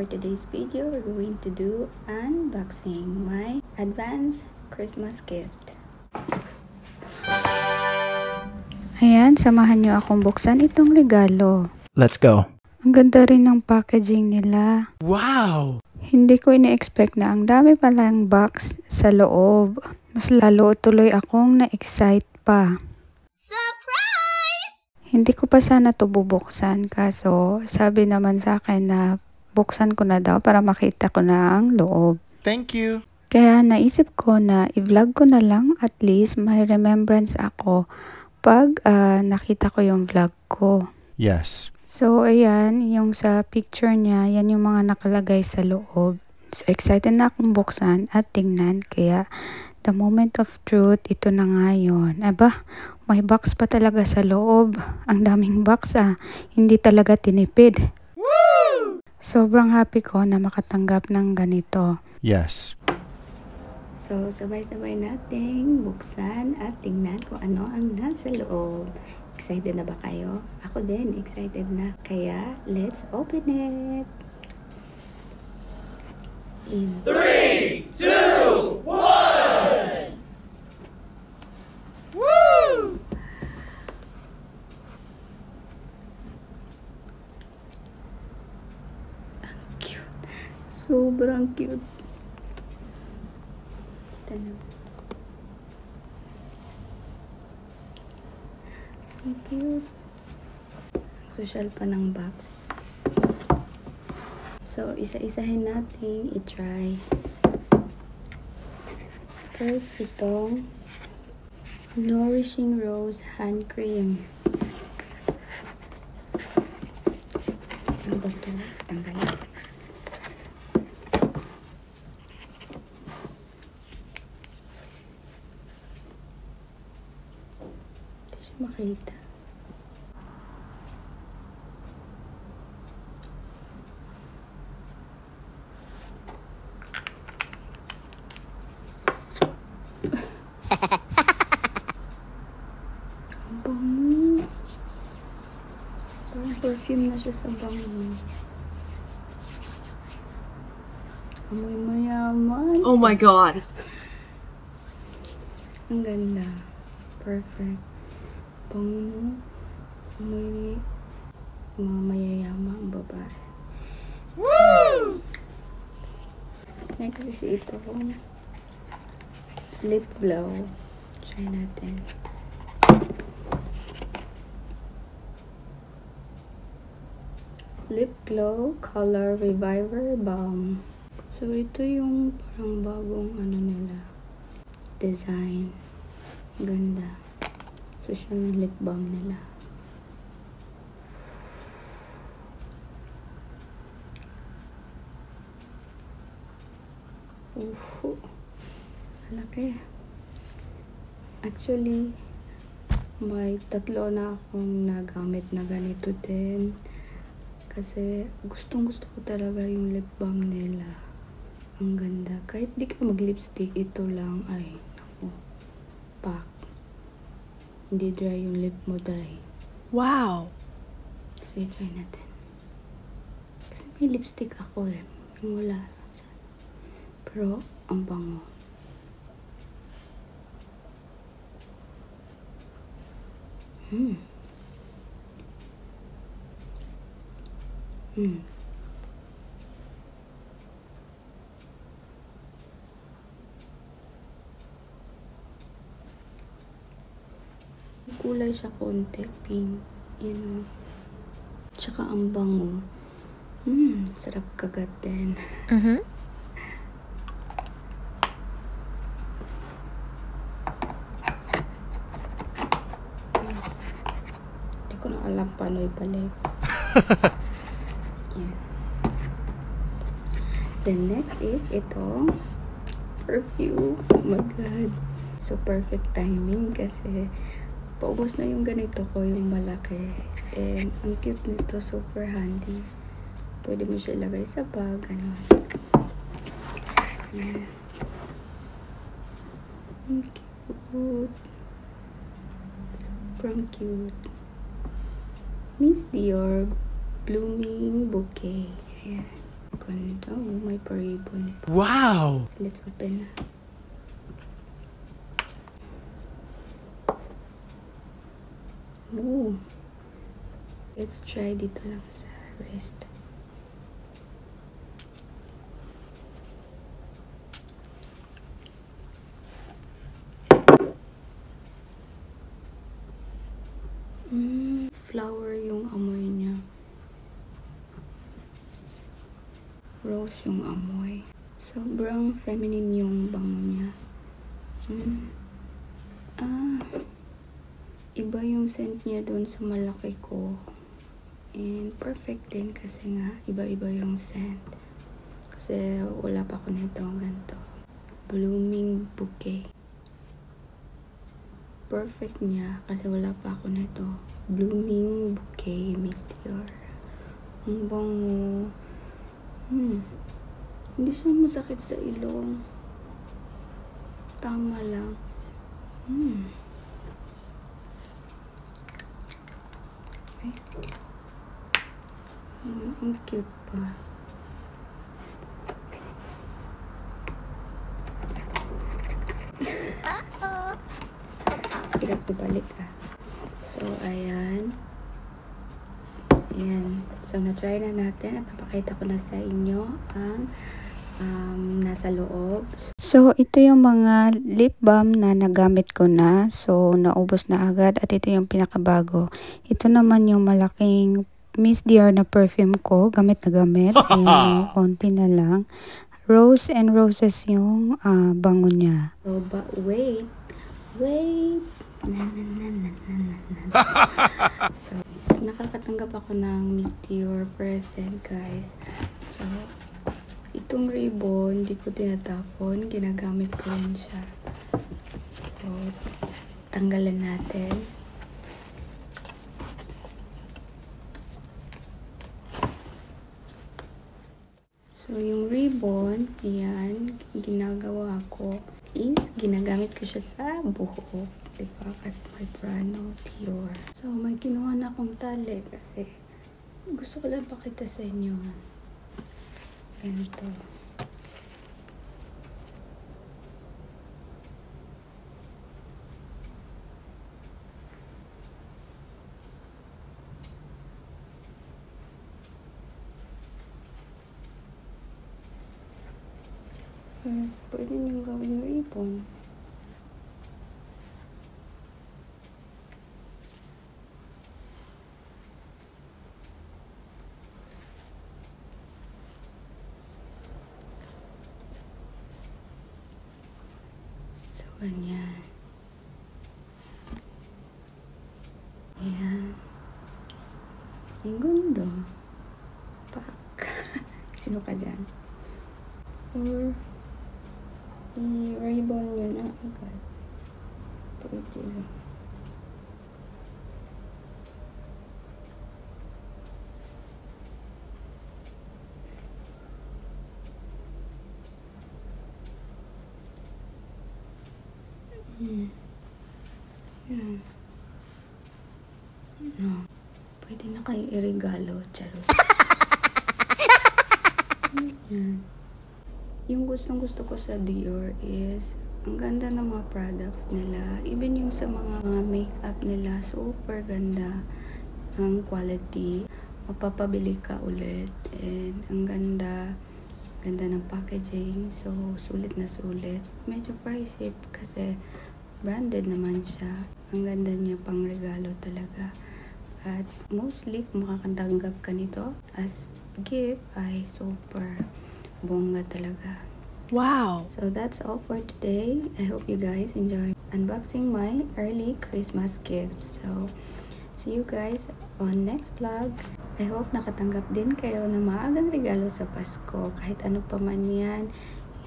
for today's video, we're going to do unboxing my advance Christmas gift. Ayan, samahan nyo akong buksan itong regalo. Let's go. Ang ganda rin ng packaging nila. Wow! Hindi ko ina-expect na ang dami palang box sa loob. Mas lalo tuloy akong na-excite pa. Hindi ko pa sana to bubuksan, kaso sabi naman sa akin na buksan ko na daw para makita ko na ang loob. Thank you. Kaya naisip ko na i-vlog ko na lang, at least may remembrance ako pag nakita ko yung vlog ko. Yes. So ayan, yung sa picture niya, yan yung mga nakalagay sa loob. So excited na akong buksan at tingnan, kaya the moment of truth, ito na nga yun. Aba, may box pa talaga sa loob. Ang daming box hindi talaga tinipid. Woo! Sobrang happy ko na makatanggap ng ganito. Yes. So, sabay-sabay nating buksan at tingnan kung ano ang nasa loob. Excited na ba kayo? Ako din, excited na. Kaya, let's open it! In 3, 2, 1! Woo! Cute. Sobrang cute. Kita na. Ang cute. Social pa ng box. So, isa-isahin natin i-try. First, itong Nourishing Rose Hand Cream. Ano ba ito? Tanggalin. Hindi siya makita. Ang bango. Parang perfume na siya sa bango. Amoy mayaman. Oh my god. Ang ganda. Perfect. Bango. Amoy mga mayayama ang babae. Woo! Next is ito. Lip glow. Try natin. Lip Glow Color Reviver Balm. So, ito yung parang bagong ano nila. Design. Ganda. Social na lip balm nila. Malaki. Actually, may tatlo na akong nagamit na ganito din. Kasi gustong-gusto ko talaga yung lip balm nila. Ang ganda. Kahit di ka mag-lipstick, ito lang ay, naku, pak. Hindi dry yung lip mo, dahil. Wow. Kasi try natin. Kasi may lipstick ako yung wala. Pero, ang bango. Kulay siya konti, pink. Yan. Tsaka ang bango. Sarap kagat din. Hindi ko na alam paano ibalik. Yan. The next is itong perfume. Oh my god. So perfect timing kasi paubos na yung ganito ko, yung malaki. And ang cute nito, super handy. Pwede mo siya ilagay sa bag, ano. Yan. Ang cute. Sobrang cute. Miss Dior Blooming Bouquet. Ayan. Ganda. Oh, may pa-ribbon pa. Wow! Let's open na. Oh. Let's try dito lang sa wrist. Flower yung amoy niya. Rose yung amoy. Sobrang feminine yung bango niya. Iba yung scent niya doon sa malaki ko. And perfect din kasi nga iba-iba yung scent. Kasi wala pa ako nito ganito. Blooming Bouquet. Perfect niya kasi wala pa ako nito. Blooming Bouquet Miss Dior. Ang bango. Hindi siya masakit sa ilong. Tama lang. Ang cute pa. Hirap ibalik So, ayan. Ayan. So, na-try na natin at napakita ko na sa inyo ang nasa loob. So, ito yung mga lip balm na nagamit ko na. So, naubos na agad at ito yung pinakabago. Ito naman yung malaking Miss Dior na perfume ko. Gamit na gamit. Ayan, konti na lang. Rose and Roses yung bango niya. So, but wait. So, nakakatanggap ako ng Miss Dior present, guys. So, itong ribbon, di ko tinatapon. Ginagamit ko rin siya. So, tanggalan natin. So, yung ribbon, yan, ginagawa ko is ginagamit ko siya sa buhok. Diba? Kasi may brand Dior. So, may kinuha na akong tali kasi gusto ko lang pakita sa inyo. Ganito. Pwede niyong gawin ribbon. So, ganyan. Ayan. Ang ganda. Pak. Sino ka dyan? Or i-ribbon nyo na agad. Pwede lang. Yan. No. Pwede na kayo i-regalo. Charot. Yan. Yung gustong-gusto ko sa Dior is ang ganda ng mga products nila. Even yung sa mga makeup nila, super ganda ang quality. Mapapabili ka ulit. And ang ganda ng packaging. So, sulit na sulit. Medyo pricey kasi branded naman siya. Ang ganda niya pang regalo talaga. At mostly, kung makakatanggap ka nito as gift, ay super bongga talaga. Wow! So that's all for today. I hope you guys enjoy unboxing my early Christmas gifts. So see you guys on next vlog. I hope nakatanggap din kayo ng maagang regalo sa Pasko. Kahit ano pa man yan,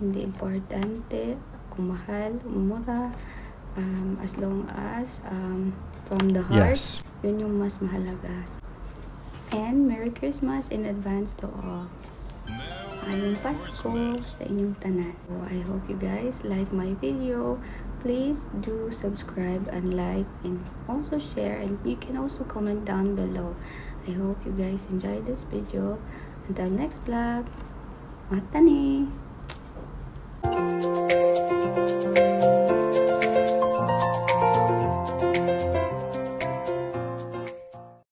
hindi importante kung mahal, mura, as long as from the heart, Yes. yun yung mas mahalaga. And Merry Christmas in advance to all. Ayong Pasko sa inyong tanan. So, I hope you guys like my video. Please do subscribe and like and also share, and you can also comment down below. I hope you guys enjoyed this video. Until next vlog, Mata ni.